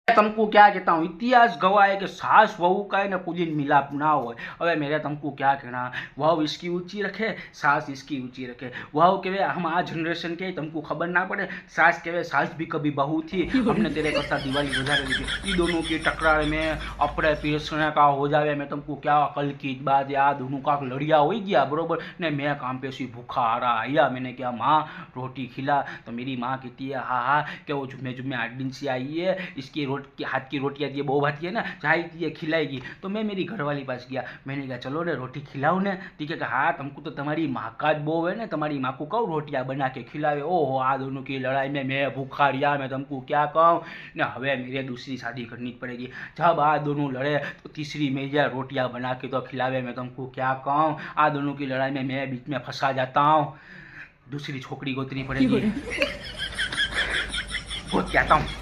तुमको क्या कहता हूँ, इतिहास गवाह है कि सास वहू का है ना कुछ दिन मिलाप ना हो। अबे मेरे तुमको क्या कहना, वहू इसकी ऊंची रखे, सास इसकी ऊंची रखे। वहू कहे हम आ जनरेशन के, तुमको खबर ना पड़े। सास कहे सास भी कभी बहू थी, हमने तेरे करता दिवाली गुजार दी थी। ये दोनों की टकरार में अपने पीरसने का हो जावे। मैं तुमको क्या कल की बात याद, दोनों का लड़िया हो गया बरोबर ने। मैं काम पे सी भूखा आ रहा आया, मैंने क्या माँ रोटी खिला, तो मेरी माँ कहती है हाँ हाँ क्या वो जुम्मे जुम्मे 8 दिन से आई है, इसकी हाथ की रोटी आती है, बहु भाती है ना, चाहती है खिलाएगी। तो मैं मेरी घरवाली पास गया, मैंने कहा चलो ने रोटी खिलाओ ने। ठीक है हाँ तुमको तो तुम्हारी माँ का ज बो है ना, तुम्हारी माँ को कहूँ रोटियाँ बना के खिलावे। ओहो आ दोनों की लड़ाई में मैं भूखा रिया, मैं तुमको क्या कहूँ ने। हवे मेरे दूसरी शादी करनी पड़ेगी। जब आ दोनों लड़े तो तीसरी मेजा रोटियाँ बना के तो खिलावे, मैं तुमको क्या कहूँ। आ दोनों की लड़ाई में मैं बीच में फंसा जाता हूँ, दूसरी छोकरी गोतनी पड़ेगी। बहुत कहता हूँ।